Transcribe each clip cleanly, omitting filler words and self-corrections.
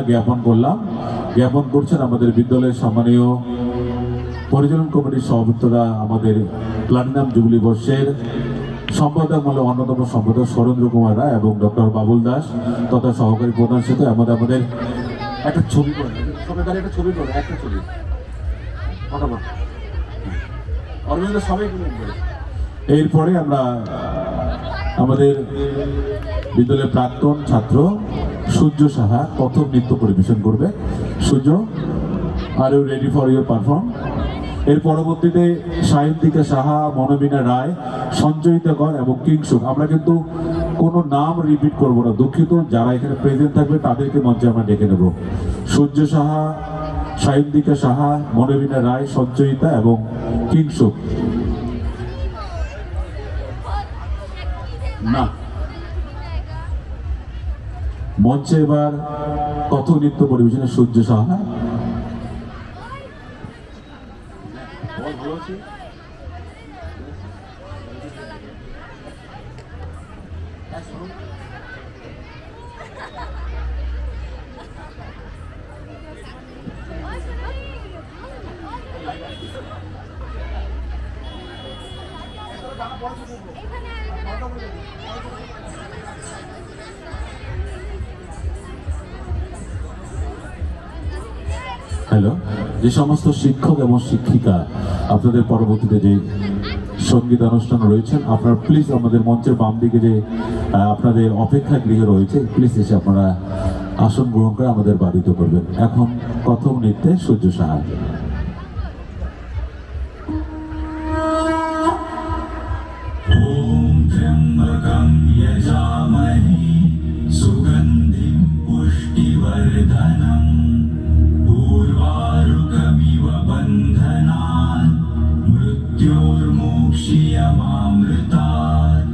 জ্ঞাপন করলাম। জ্ঞাপন করছেন আমাদের বিদ্যালয়ের সম্মানীয় পরিচালন কমিটির সভাপতিরা, আমাদের প্লাটিনাম জুবলি বর্ষের সম্পাদক মানে অন্যতম সম্পাদক সরেন্দ্র কুমার রায় এবং ডক্টর বাবুল দাস তথা সহকারী প্রধান সাথে আমাদের একটা ছবি করে একটা ছবি করে একটা ছবি সবাই। এরপরে আমরা আমাদের বিদ্যালয়ের প্রাক্তন ছাত্র সূর্য সাহা প্রথম নৃত্য পরিবেশন করবে। Surya, are you ready for your perform? এর পরবর্তীতে সাহিত্যিকা সাহা, মনোবিনা রায়, সঞ্চয়িতা কর এবং কিংসুক। আমরা কিন্তু কোনো নাম রিপিট করবো না, দুঃখিত। যারা এখানে প্রেজেন্ট থাকবে তাদেরকে মঞ্চে আমরা ডেকে নেব। সূর্য সাহা, সাহিত্যিকা সাহা, মনোবিনা রায়, সঞ্চয়িতা এবং কিংসুক। না, মঞ্চে এবার কথক নৃত্য পরিবেশনে সূর্য সাহা। হ্যালো, যে সমস্ত শিক্ষক এবং শিক্ষিকা আপনাদের পরবর্তীতে যে সঙ্গীত অনুষ্ঠান রয়েছেন, আপনারা প্লিজ আমাদের মঞ্চের বাম দিকে যে আপনাদের অপেক্ষা গৃহে রয়েছে, প্লিজ এসে আপনারা আসন গ্রহণ করে আমাদের বাধিত করবেন। এখন কথক নৃত্যে সূর্য সাহা। सुगन्धिं पुष्टिवर्धनम् पूर्वारुकमिव बन्धनान् मृत्योर्मोक्ष्यमामृतात्।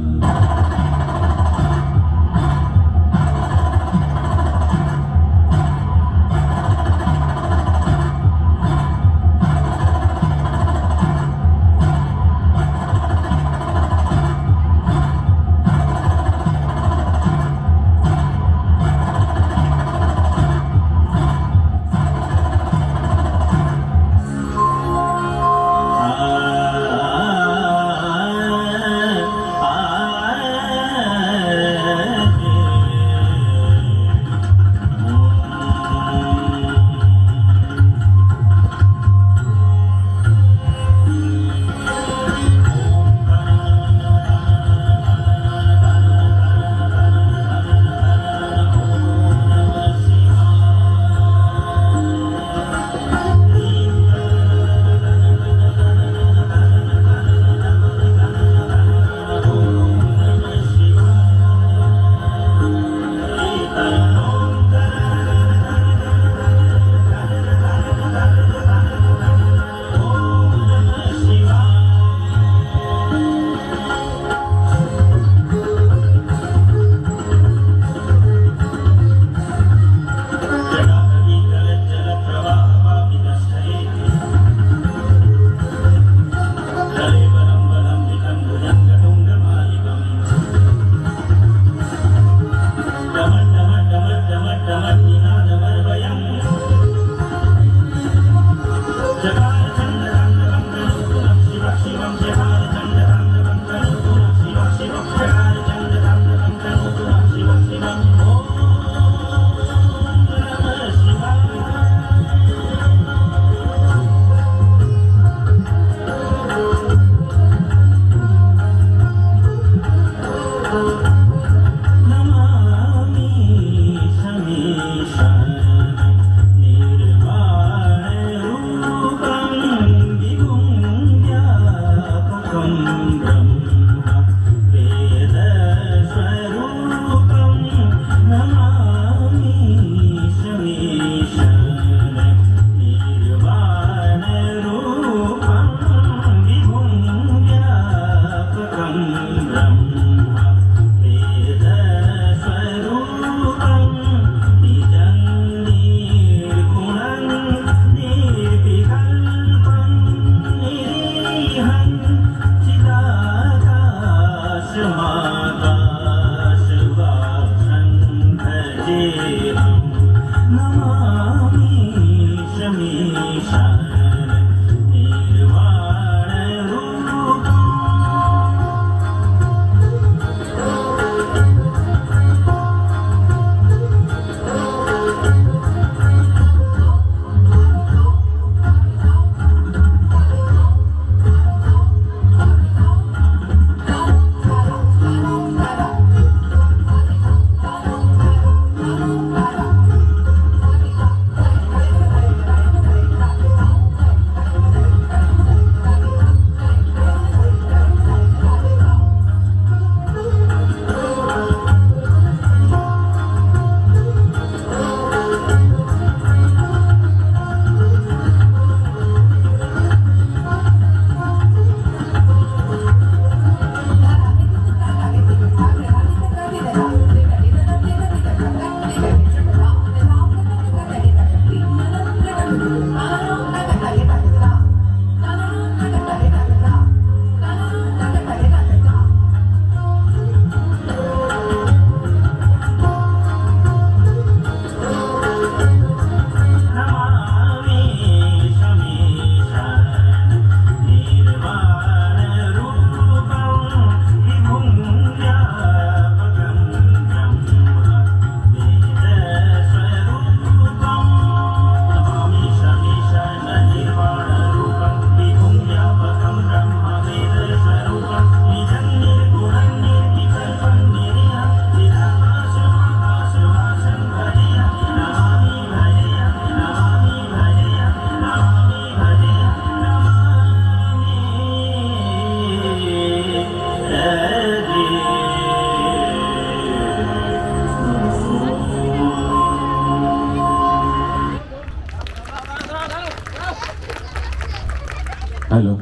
হ্যালো,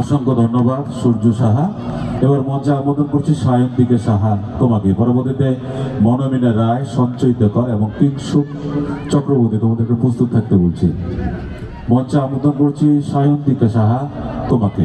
অসংখ্য ধন্যবাদ সূর্য সাহা। এবার মঞ্চে আমন্ত্রণ করছি সায়ন্তিকা সাহা তোমাকে, পরবর্তীতে মনোমিনা রায়, সঞ্চয়িত কর এবং কিংসুক চক্রবর্তী তোমাদেরকে প্রস্তুত থাকতে বলছি। মঞ্চে আমন্ত্রণ করছি সায়ন্তিকা সাহা তোমাকে।